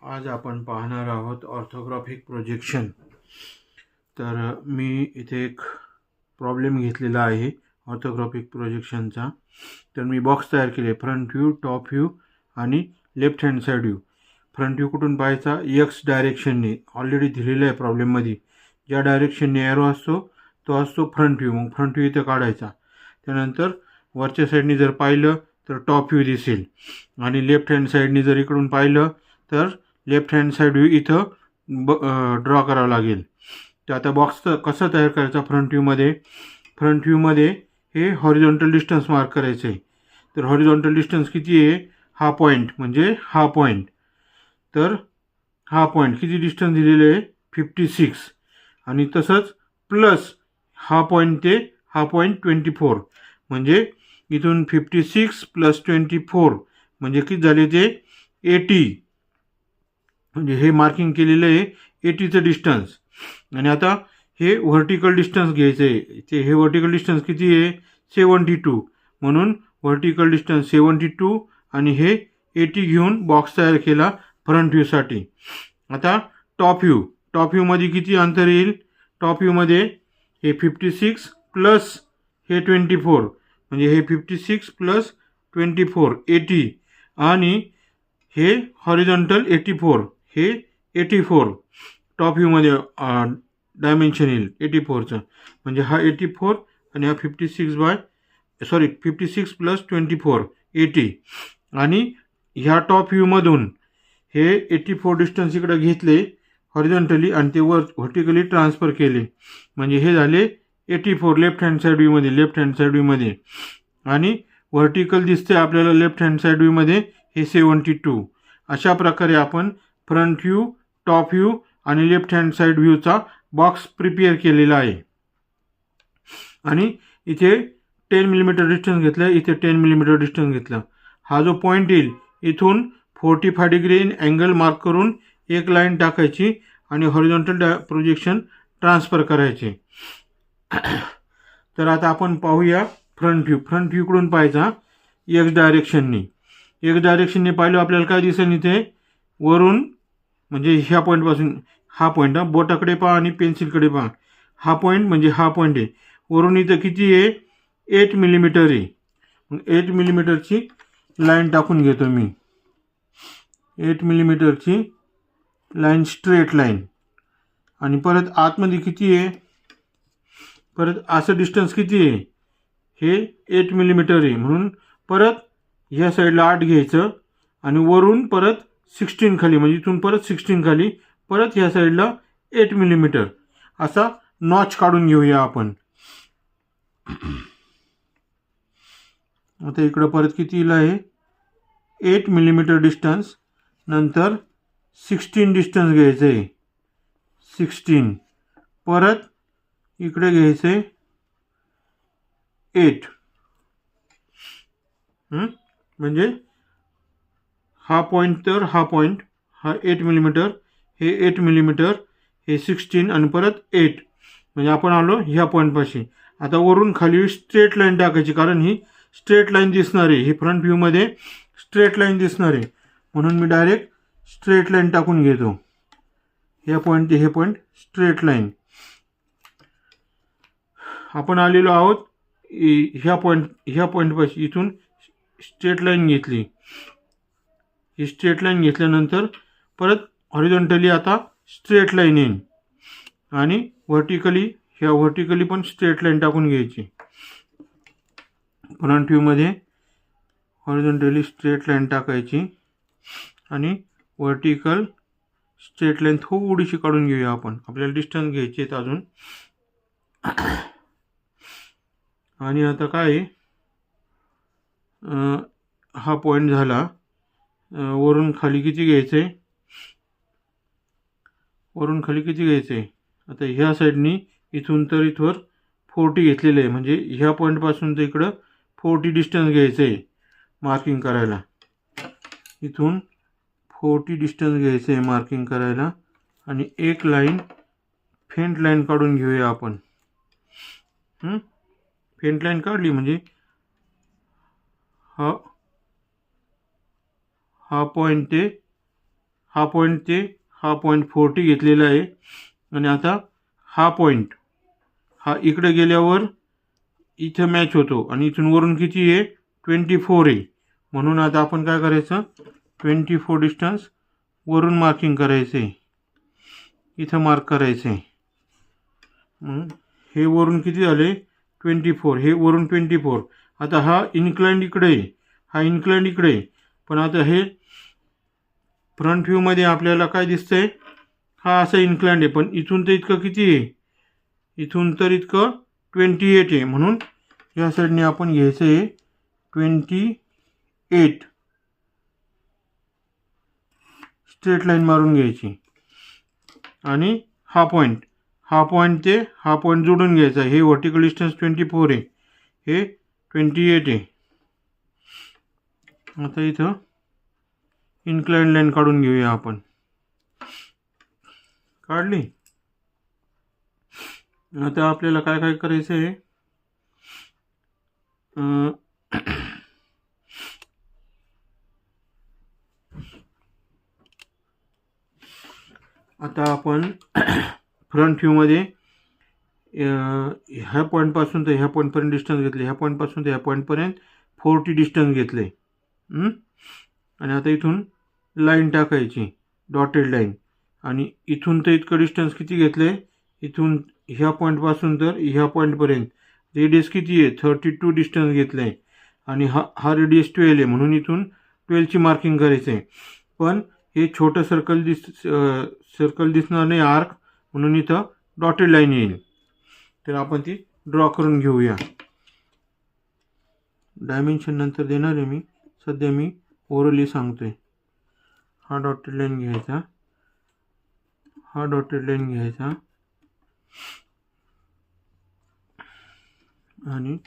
आज आपण पाहणार आहोत ऑर्थोग्राफिक प्रोजेक्शन. तर मी इथे एक प्रॉब्लेम घेतलेला आहे ऑर्थोग्राफिक प्रोजेक्शनचा. तर मी बॉक्स तयार केले, फ्रंट व्ह्यू, टॉप व्ह्यू आणि left hand side view. Front view कुठून पाहायचा? एक्स डायरेक्शनने ऑलरेडी दिलेलं आहे प्रॉब्लेममध्ये. ज्या डायरेक्शनने एरो असतो तो असतो फ्रंट व्ह्यू. मग फ्रंट व्ह्यू इथं काढायचा. त्यानंतर वरच्या साईडने जर पाहिलं तर टॉप व्ह्यू दिसेल आणि लेफ्ट हँड साईडने जर इकडून पाहिलं तर लेफ्ट हँड साईड व्ह्यू इथं ड्रॉ करावं लागेल. तर आता बॉक्स कसं तयार करायचा? फ्रंट व्ह्यूमध्ये हे हॉरिझॉन्टल डिस्टन्स मार्क करायचं आहे. तर हॉरिझॉन्टल डिस्टन्स किती आहे? हा पॉईंट म्हणजे हा पॉईंट. तर हा पॉईंट किती डिस्टन्स दिलेलं आहे? 56. आणि तसंच प्लस हा पॉईंट ते हा पॉईंट 24. म्हणजे इथून 56 प्लस 24 म्हणजे किती झाले ते 80. म्हणजे हे मार्किंग केलेलं आहे 80चं डिस्टन्स. आणि आता हे व्हर्टिकल डिस्टन्स घ्यायचं आहे. ते हे व्हर्टिकल डिस्टन्स किती आहे? 72. म्हणून व्हर्टिकल डिस्टन्स 72 आणि हे 80 घेऊन बॉक्स तयार केला फ्रंट व्ह्यूसाठी. आता टॉप व्ह्यूमध्ये किती अंतर येईल? टॉप व्ह्यूमध्ये हे 56 प्लस हे 24 म्हणजे हे 56 प्लस 24 80 आणि हे हॉरिझॉन्टल 84 हे 84 टॉप व्ह्यूमध्ये डायमेन्शन येईल 84चं. म्हणजे हा 84 आणि हा 56 प्लस 24 80. आणि ह्या टॉप व्ह्यूमधून हे 84 डिस्टन्स इकडे घेतले हॉरिझॉन्टली आणि ते वर व्हर्टिकली ट्रान्सफर केले. म्हणजे हे झाले 84 लेफ्ट हँड साईड व्ह्यूमध्ये. आणि व्हर्टिकल दिसते आपल्याला लेफ्ट हँड साईड व्ह्यूमध्ये हे 72. अशा प्रकारे आपण फ्रंट व्ह्यू, टॉप व्ह्यू आणि लेफ्ट हँड साईड व्ह्यूचा बॉक्स प्रिपेअर केलेला आहे. आणि इथे 10 मिलीमीटर डिस्टन्स घेतलं, इथे 10 मिलीमीटर डिस्टन्स घेतलं. हा जो पॉईंट येईल इथून 45 डिग्री अँगल मार्क करून एक लाईन टाकायची आणि हॉरिझॉन्टल प्रोजेक्शन ट्रान्सफर करायचे. तर आता आपण पाहूया फ्रंट व्ह्यू कडून पाहायचा एक्स डायरेक्शनने पाहिलं आपल्याला काय दिसेल? इथे वरून म्हणजे ह्या पॉईंटपासून हा पॉईंट, बोटाकडे पहा आणि पेन्सिलकडे पहा. हा पॉईंट म्हणजे हा पॉईंट आहे. वरून इथं किती आहे? 8 मिलीमीटर आहे. मग 8 मिलीमीटरची लाईन टाकून घेतो मी. 8 मिलीमीटरची लाईन, स्ट्रेट लाईन. आणि परत आतमध्ये किती आहे? परत असं डिस्टन्स किती आहे? हे 8 मिलीमीटर आहे. म्हणून परत ह्या साईडला 8 घ्यायचं आणि वरून परत 16 खाली, म्हणजे इथून परत 16 खाली, परत ह्या साईडला 8 मिलीमीटर असा नॉच काढून घेऊया आपण. आता इकडं परत कितीला आहे? 8 मिलीमीटर डिस्टन्स, नंतर 16 डिस्टन्स घ्यायचं आहे. 16 परत इकडे घ्यायचं आहे 8. म्हणजे हा पॉईंट तर हा पॉईंट हा 8 मिलीमीटर, हे 8 मिलीमीटर, हे 16 आणि परत 8. म्हणजे आपण आलो ह्या पॉईंटपाशी. आता वरून खाली स्ट्रेट लाईन टाकायची, कारण ही स्ट्रेट लाईन दिसणार आहे. ही फ्रंट व्ह्यूमध्ये स्ट्रेट लाईन दिसणार आहे. म्हणून मी डायरेक्ट स्ट्रेट लाईन टाकून घेतो. ह्या पॉईंट ते हे पॉईंट स्ट्रेट लाईन. आपण आलेलो आहोत ह्या पॉईंटपाशी. इथून स्ट्रेट लाईन घेतली. ही स्ट्रेट लाईन घेतल्यानंतर परत हॉरिझॉन्टली आता स्ट्रेट लाईन येईल आणि व्हर्टिकली पण स्ट्रेट लाईन टाकून घ्यायची. फ्रंट व्ह्यूमध्ये हॉरिझॉन्टली स्ट्रेट लाईन टाकायची आणि व्हर्टिकल स्ट्रेट लाईन थोडीशी काढून घेऊया आपण. आपल्याला डिस्टन्स घ्यायचे आहेत अजून. आणि आता काय हा पॉईंट झाला. वरून खाली किती घ्यायचं आहे? आता ह्या साईडनी इथून तर इथवर 40 घेतलेलं आहे. म्हणजे ह्या पॉईंटपासून तर इकडं 40 डिस्टन्स घ्यायचं आहे मार्किंग करायला. इथून 40 डिस्टन्स घ्यायचं आहे मार्किंग करायला. आणि एक लाईन फेंट लाईन काढून घेऊया आपण. फेंट लाईन काढली म्हणजे हा पॉईंट ते हा पॉईंट ते हा पॉईंट 40 घेतलेला आहे. आणि आता हा पॉईंट हा इकडे गेल्यावर इथं मॅच होतो आणि इथून वरून किती आहे 24 आहे. म्हणून आता आपण काय करायचं 24 डिस्टन्स वरून मार्किंग करायचे, इथं मार्क करायचे. हे वरून किती झाले 24, हे वरून 24. आता हा इन्क्लाइंड इकडे आहे, हा इन्क्लाइंड इकडे आहे. पण आता हे फ्रंट व्ह्यूमध्ये आपल्याला काय दिसतंय हा असं इन्क्लाइंड आहे. पण इथून तर इतकं किती आहे, इथून तर इतकं 28 आहे. म्हणून या साईडने आपण घ्यायचं आहे 28 स्ट्रेट लाईन मारून घ्यायची. आणि हा पॉईंट ते हा पॉईंट जोडून घ्यायचा. हे व्हर्टिकल डिस्टन्स 24 आहे, हे 28 आहे. आता इथं इन्क्लाइंड लाईन काढून घेऊया आपण. काढली. आता आपल्याला काय काय करायचं आहे आता आपण फ्रंट व्ह्यूमध्ये ह्या पॉईंटपासून तर ह्या पॉईंटपर्यंत डिस्टन्स घेतले, ह्या पॉईंटपासून तर ह्या पॉईंटपर्यंत 40 डिस्टन्स घेतले. आणि आता इथून लाईन टाकायची डॉटेड लाईन. आणि इथून तर इतकं डिस्टन्स किती घेतले, इथून ह्या पॉईंटपासून तर ह्या पॉईंटपर्यंत रेडियस किती आहे 32 डिस्टन्स घेतलं आहे. आणि हा रेडियस 12 आहे, म्हणून इथून 12ची मार्किंग करायचं आहे. पण हे छोटं सर्कल दिसणार नाही आर्क, म्हणून इथं डॉटेड लाईन येईल. तर आपण ती ड्रॉ करून घेऊया. डायमेन्शन नंतर देणार आहे मी, सध्या मी ओरली सांगतोय. हा डॉटेड लाईन घ्यायचा, हा डॉटेड लाईन घ्यायचा आणि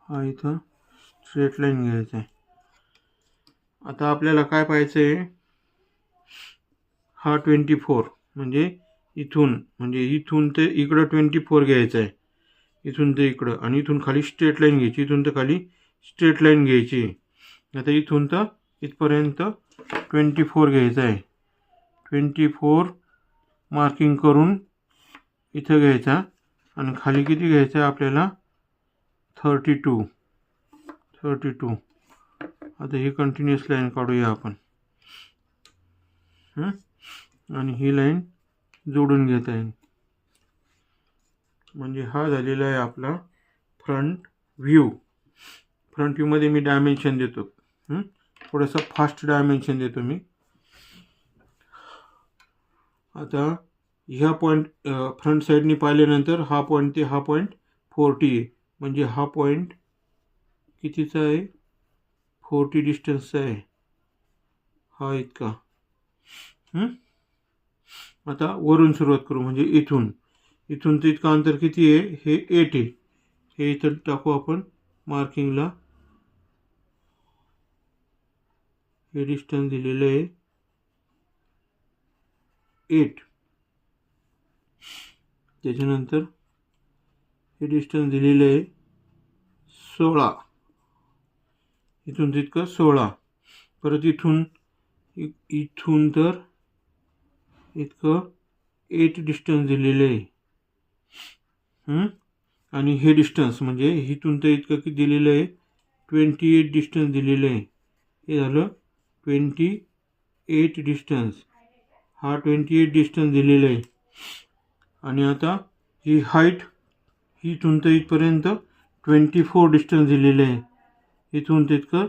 हा इथं स्ट्रेट लाईन घ्यायचा आहे. आता आपल्याला काय पाहायचं आहे, हा 24 म्हणजे इथून ते इकडं 24 घ्यायचं आहे, इथून ते इकडं. आणि इथून खाली स्ट्रेट लाईन घ्यायची, इथून तर खाली स्ट्रेट लाईन घ्यायची. आता इथून तर इथपर्यंत 24 घ्यायचं आहे. 24 मार्किंग करून इथं घ्यायचा. आणि खाली किती घ्यायचं आहे आपल्याला 32. आता ही कंटिन्युअस लाईन काढूया आपण. आणि ही लाईन जोडून घेता येईल. म्हणजे हा झालेला आहे आपला फ्रंट व्ह्यूमध्ये मी डायमेन्शन देतो, थोडंसं फास्ट डायमेन्शन देतो मी. आता ह्या पॉईंट फ्रंट साईडनी पाहिल्यानंतर हा पॉईंट ते हा पॉईंट 40 आहे. म्हणजे हा पॉईंट कितीचा आहे 40 डिस्टन्सचा आहे, हा इतका. आता वरून सुरुवात करू. म्हणजे इथून तर इतकं अंतर किती आहे, हे 8 आहे. हे इथं टाकू आपण मार्किंगला. हे डिस्टन्स दिलेलं आहे 8. त्याच्यानंतर हे डिस्टन्स दिलेलं आहे 16, इथून तितकं 16. परत इथून तर इतकं 8 डिस्टन्स दिलेलं आहे. आणि हे डिस्टन्स म्हणजे इथून तर इतकं किती दिलेलं आहे 28 डिस्टन्स दिलेलं आहे. हे झालं 28 डिस्टन्स, हा 28 डिस्टन्स दिलेलं आहे. आणि आता ही हाईट इथून तर इथपर्यंत 24 डिस्टन्स दिलेलं आहे, इथून तितकं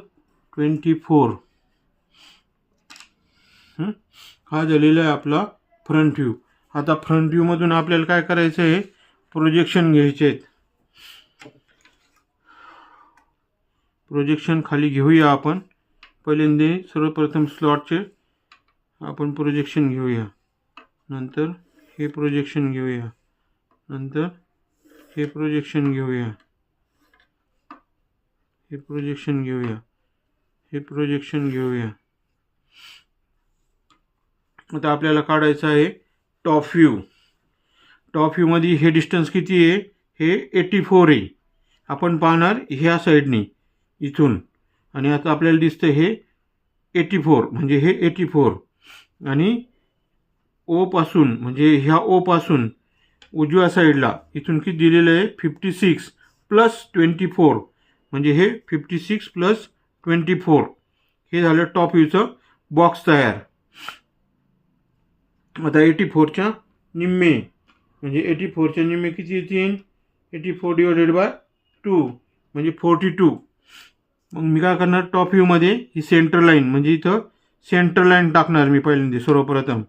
24. हा झालेला आहे आपला फ्रंट व्ह्यू. आता फ्रंट व्ह्यूमधून आपल्याला काय करायचं आहे, प्रोजेक्शन घ्यायचे आहेत. प्रोजेक्शन खाली घेऊया आपण. पहिल्यांदा सर्वप्रथम स्लॉटचे आपण प्रोजेक्शन घेऊया, नंतर हे प्रोजेक्शन घेऊया, नंतर हे प्रोजेक्शन घेऊया, हे प्रोजेक्शन घेऊया, हे प्रोजेक्शन घेऊया. आता आपल्याला काढायचं आहे टॉप व्ह्यूमध्ये. हे डिस्टन्स किती आहे, हे 84 आहे. आपण पाहणार ह्या साईडनी इथून. आणि आता आपल्याला दिसतं हे 84 म्हणजे हे 84 आणि ओ पासून म्हणजे ह्या ओ पासून उजव्या साईडला इथून किती दिलेलं आहे 56 प्लस 24 म्हणजे हे 56 प्लस 24 हे झालं टॉप व्ह्यूचं बॉक्स तयार. आता 84च्या निम्मे म्हणजे 84च्या निम्मे किती येतील 84 डिवायडेड बाय 2 म्हणजे 42. मग मी काय करणार टॉप व्ह्यूमध्ये ही सेंटर लाईन म्हणजे इथं सेंटर लाईन टाकणार मी पहिल्यांदा सर्वप्रथम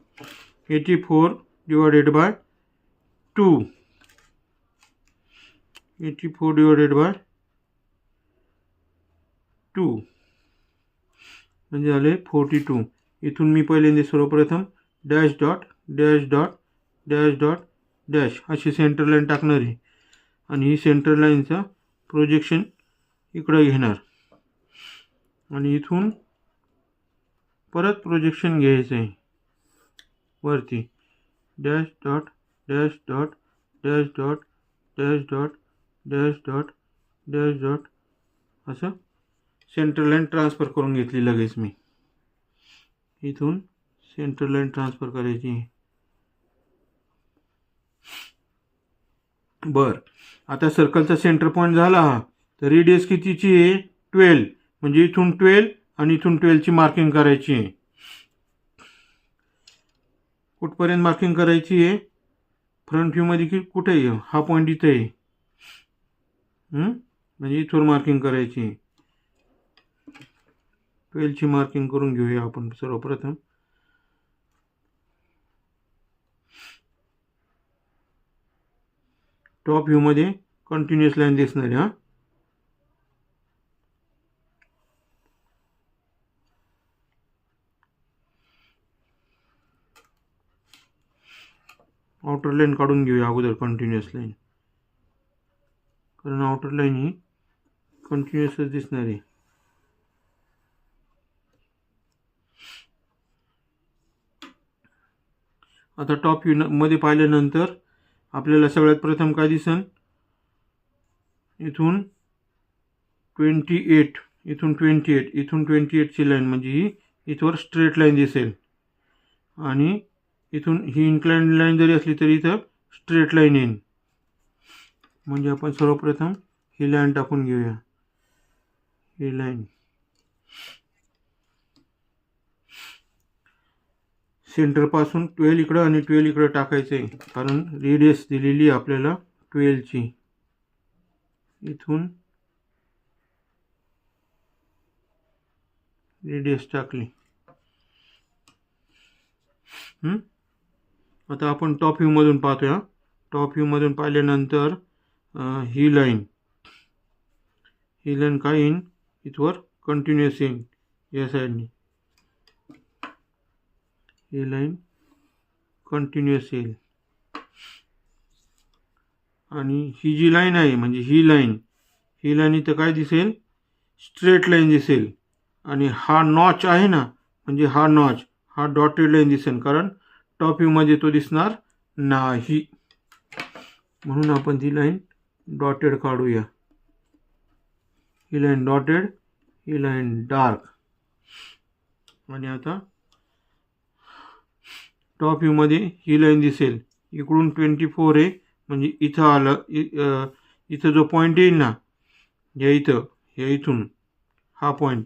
84 डिवायडेड बाय 2 84 डिवायडेड बाय 2 म्हणजे झाले 42. इथून मी पहिल्यांदा सर्वप्रथम dash dot dash dot dash dot dash अशी सेंटर लाईन टाकणार आहे आणि ही सेंटर लाईनचा प्रोजेक्शन इकडं घेणार आणि इथून परत प्रोजेक्शन घ्यायचं आहे वरती dash dot dash dot dash dot dash dot dash dot dash dot असं सेंटर लाईन ट्रान्सफर करून घेतली लगेच मी. इथून सेंटर लाईन ट्रान्सफर करायची. बर आता सर्कलचा सेंटर पॉईंट झाला हा तर रेडियस कितीची आहे 12 म्हणजे इथून 12 आणि इथून 12ची मार्किंग करायची आहे. कुठपर्यंत मार्किंग करायची आहे फ्रंट व्ह्यूमध्ये की कुठे आहे हा पॉईंट इथे आहे म्हणजे इथून मार्किंग करायची. 12ची मार्किंग करून घेऊया आपण सर्वप्रथम. टॉप व्ह्यूमध्ये कंटिन्युअस लाईन दिसणार आहे. आउटर लाईन काढून घेऊया अगोदर कंटिन्युअस लाईन कारण आउटर लाईन ही कंटिन्युअसच दिसणार आहे. आता टॉप व्ह्यू मध्ये पाहिल्यानंतर आपल्याला सगळ्यात प्रथम काय दिसन इथून 28 इथून 28 इथून 28ची लाईन म्हणजे ही इथवर स्ट्रेट लाईन दिसेल आणि इथून ही इन्क्लाइंड लाईन जरी असली तरी इथं स्ट्रेट लाईन येईल. म्हणजे आपण सर्वप्रथम ही लाईन टाकून घेऊया. ही लाईन सेंटरपासून 12 इकडं आणि 12 इकडं टाकायचं आहे कारण रेडियस दिलेली आपल्याला 12ची. इथून रेडियस टाकली. आता आपण टॉप व्ह्यूमधून पाहतोया. टॉप व्ह्यूमधून पाहिल्यानंतर ही लाईन काय येईन इथवर कंटिन्युअस येईन या साईडनी. ही लाईन कंटिन्युअस येईल आणि ही जी लाईन आहे म्हणजे ही लाईन इथं काय दिसेल स्ट्रेट लाईन दिसेल आणि हा नॉच आहे ना म्हणजे हा नॉच हा डॉटेड लाईन दिसेल कारण टॉप व्ह्यूमध्ये तो दिसणार नाही म्हणून आपण ती लाईन डॉटेड काढूया. ही लाईन डॉटेड ही लाईन डार्क. आणि आता टॉप व्ह्यूमध्ये ही लाईन दिसेल इकडून 24 आहे म्हणजे इथं आलं इथं जो पॉईंट येईल ना या इथून हा पॉईंट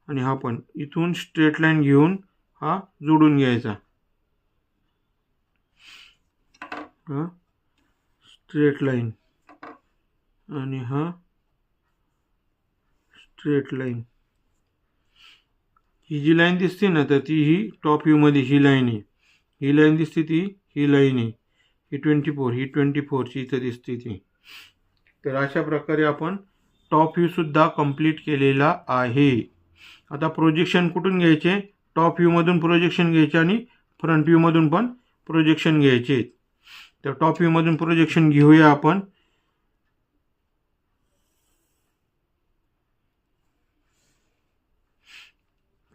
आणि हा पॉईंट इथून स्ट्रेट लाईन घेऊन हा जोडून घ्यायचा. हा स्ट्रेट लाईन आणि हा स्ट्रेट लाईन. ही जी लाईन दिसते ना तर ती ही टॉप व्ह्यूमध्ये ही लाईन आहे. ही लाईन दिसते ती ही लाईन आहे. ही 24ची इथं दिसते ती. तर अशा प्रकारे आपण टॉप व्ह्यूसुद्धा कंप्लीट केलेला आहे. आता प्रोजेक्शन कुठून घ्यायचे टॉप व्ह्यूमधून प्रोजेक्शन घ्यायचे आणि फ्रंट व्ह्यूमधून पण प्रोजेक्शन घ्यायचे. तर टॉप व्ह्यूमधून प्रोजेक्शन घेऊया आपण.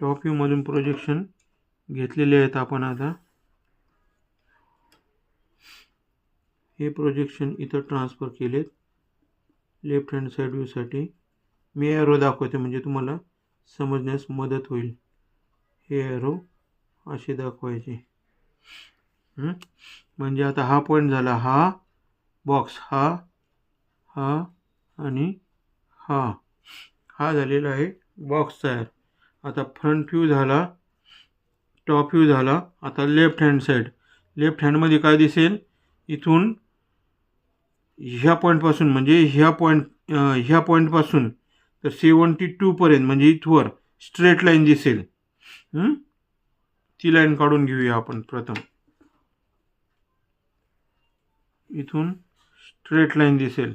टॉप व्ह्यूमधून प्रोजेक्शन घेतलेले आहेत आपण. आता हे प्रोजेक्शन इथं ट्रान्सफर केलेत लेफ्ट हँड साईड व्ह्यूसाठी. मी एरो दाखवते म्हणजे तुम्हाला समजण्यास मदत होईल. हे एरो असे दाखवायचे. म्हणजे आता हा पॉईंट झाला, हा बॉक्स, हा आणि हा झालेला आहे बॉक्स तयार. आता फ्रंट व्ह्यू झाला, टॉप व्ह्यू झाला. आता लेफ्ट हँड साईड, लेफ्ट हँडमध्ये काय दिसेल, इथून ह्या पॉईंटपासून म्हणजे ह्या पॉईंटपासून तर 72 पर्यंत म्हणजे इथवर स्ट्रेट लाईन दिसेल. ती लाईन काढून घेऊया आपण प्रथम. इथून स्ट्रेट लाईन दिसेल.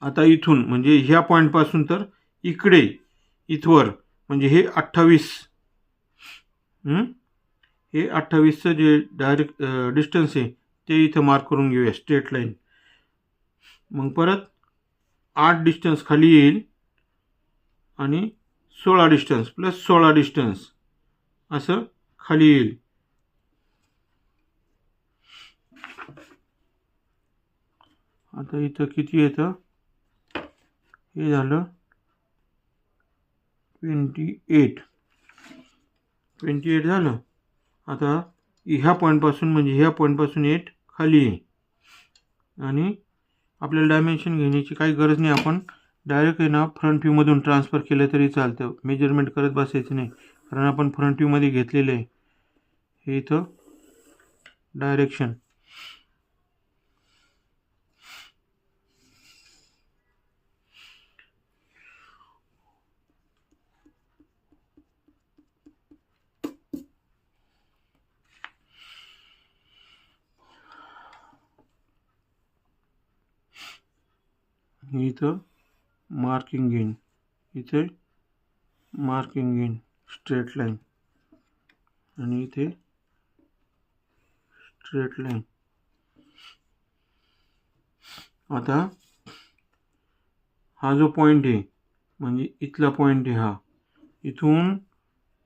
आता इथून म्हणजे ह्या पॉईंटपासून तर इकडे इथवर म्हणजे हे 28, हे 28चं जे डायरेक्ट डिस्टन्स आहे ते इथं मार्क करून घेऊया स्ट्रेट लाईन. मग परत 8 डिस्टन्स खाली येईल आणि 16 डिस्टन्स प्लस 16 डिस्टन्स असं खाली येईल. आता इथं किती येतं, हे झालं 28 झालं. आता ह्या पॉईंटपासून म्हणजे ह्या पॉईंटपासून 8 खाली आहे आणि आपल्याला डायमेन्शन घेण्याची काही गरज नाही. आपण डायरेक्ट आहे ना फ्रंट व्ह्यूमधून ट्रान्सफर केलं तरी चालतं, मेजरमेंट करत बसायचं नाही, कारण आपण फ्रंट व्ह्यूमध्ये घेतलेलं आहे. हे इथं डायरेक्शन इथं मार्किंग घेईन, इथे मार्किंग घेईन स्ट्रेट लाईन आणि इथे स्ट्रेट लाईन. आता हा जो पॉईंट आहे म्हणजे इथला पॉईंट आहे, हा इथून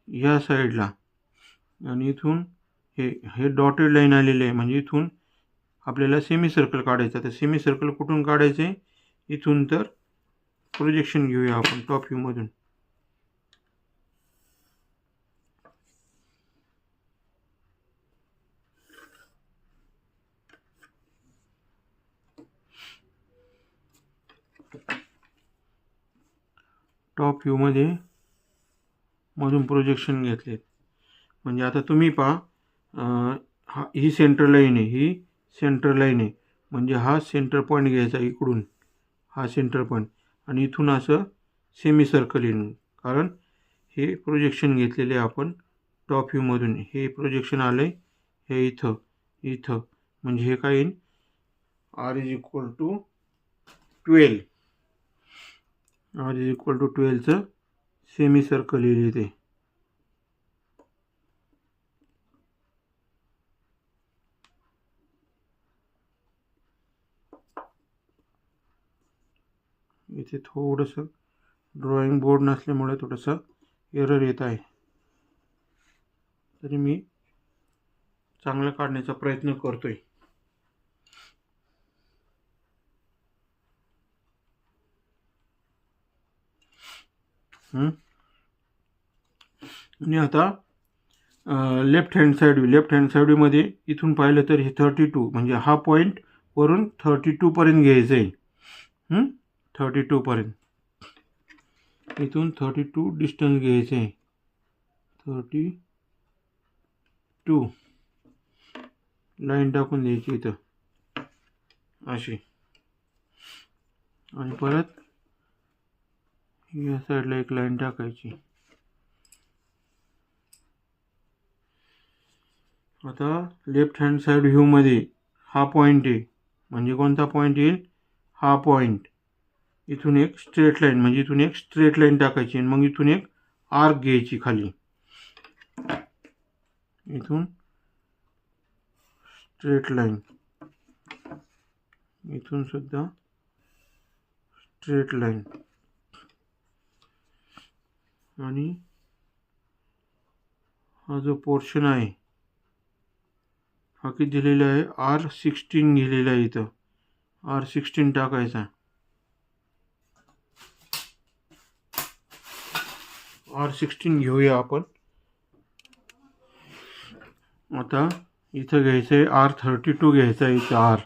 या साईडला आणि इथून हे डॉटेड लाईन आलेले आहे म्हणजे इथून आपल्याला सेमी सर्कल काढायचं. तर सेमी सर्कल कुठून काढायचे, इथून. तर प्रोजेक्शन घेऊया आपण टॉप व्ह्यूमधून. टॉप व्ह्यूमध्ये मधून प्रोजेक्शन घेतलेत म्हणजे आता तुम्ही पहा, ही सेंटर लाईन आहे, ही सेंटर लाईन आहे म्हणजे हा सेंटर पॉईंट घ्यायचा इकडून, हा सेंटर पॉईंट, आणि इथून असं सेमी सर्कल येईल. कारण हे प्रोजेक्शन घेतलेले आपण टॉप व्ह्यूमधून. हे प्रोजेक्शन आलं आहे हे इथं म्हणजे हे काय येईल, R=12, R=12चं सेमी सर्कल येईल इथे. इथे थोडंसं ड्रॉइंग बोर्ड नसल्यामुळे थोडंसं एरर येत आहे, तरी मी चांगलं काढण्याचा प्रयत्न करतोय. आणि आता लेफ्ट हँड साईडमध्ये इथून पाहिलं तर हे 32 म्हणजे हा पॉईंट वरून 32 पर्यंत घ्यायचं आहे. 32 पर्यंत इथून 32 डिस्टन्स घ्यायचं आहे. 32 लाईन टाकून द्यायची इथं अशी, आणि परत या साईडला एक लाईन टाकायची. आता लेफ्ट हँड साईड व्ह्यूमध्ये हा पॉईंट आहे म्हणजे कोणता पॉईंट येईल, हा पॉईंट. इथून एक स्ट्रेट लाईन म्हणजे इथून एक स्ट्रेट लाईन टाकायची आणि मग इथून एक आर्क घ्यायची खाली, इथून स्ट्रेट लाईन, इथून सुद्धा स्ट्रेट लाईन, आणि हा जो पोर्शन आहे हा किती दिलेला आहे, R16 दिलेला आहे. इथं R16 टाकायचा. R16 घेऊया आपण. आता इथं घ्यायचं आहे R32 घ्यायचा आहे इथं R,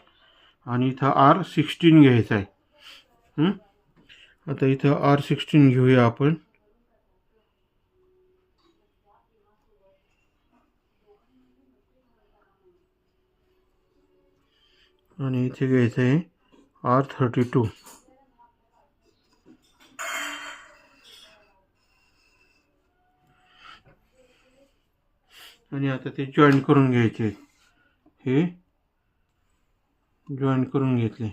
आणि इथं R16 घ्यायचा आहे. आता इथं R16 घेऊया आपण. आणि इथे घ्यायचं आहे R32. आणि आता ते जॉईन करून घ्यायचे. हे जॉईन करून घेतले.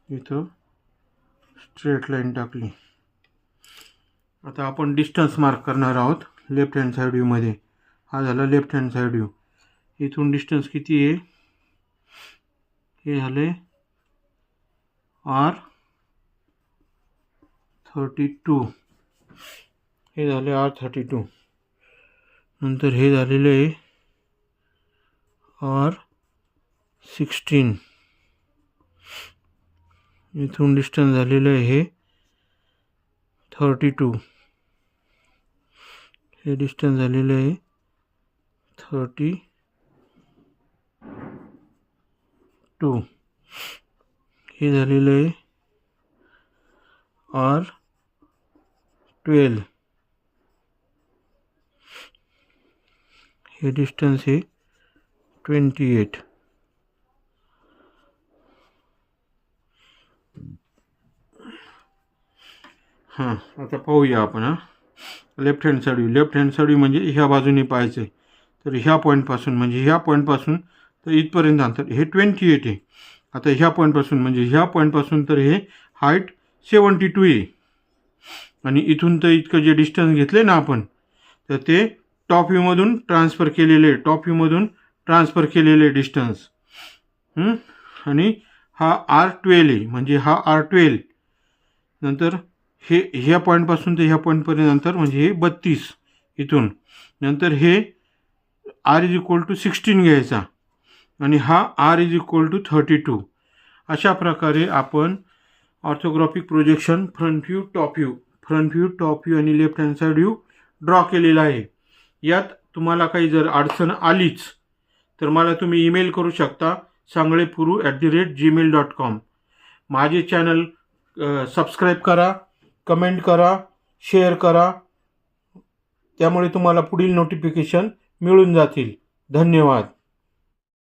इथं स्ट्रेट लाईन टाकली. आता आपण डिस्टन्स मार्क करणार आहोत लेफ्ट हँड साईड व्ह्यूमध्ये. हा झाला लेफ्ट हँड साईड व्ह्यू. इथून डिस्टन्स किती आहे? हे झाले R32. हे झाले R32. नंतर हे झालेले आहे R16. इथून डिस्टन्स झालेलं आहे हे 32. हे डिस्टन्स झालेलं आहे 32. हे झालेलं आहे R12. हे डिस्टन्स आहे 28. हां, आता पाहूया आपण. Left hand side view. Left hand side view म्हणजे ह्या बाजूने पाहायचं आहे. तर ह्या पॉईंटपासून म्हणजे ह्या पॉईंटपासून तर इथपर्यंत अंतर हे 28 आहे. आता ह्या पॉईंटपासून म्हणजे ह्या पॉईंटपासून तर हे हाईट 72 आहे. आणि इथून तर इतकं जे डिस्टन्स घेतले ना आपण, तर ते टॉप व्ह्यूमधून ट्रान्सफर केलेले, टॉप व्ह्यूमधून ट्रान्सफर केलेले डिस्टन्स. आणि हा R12 आहे म्हणजे हा R12. नंतर हे ह्या पॉईंटपासून ते ह्या पॉईंटपर्यंत अंतर म्हणजे हे 32 इथून. नंतर हे R=16 घ्यायचा आणि हा R=32. अशा प्रकारे आपण orthographic projection front view, top view आणि left hand side view draw केलेला आहे. यात तुम्हाला काही जर अडचण आलीच तर मला तुम्ही ईमेल करू शकता sanglepuru@gmail.com. माझे चॅनल सबस्क्राईब करा, कमेंट करा, शेअर करा. त्यामुळे तुम्हाला पुढील नोटिफिकेशन मिळून जातील. धन्यवाद.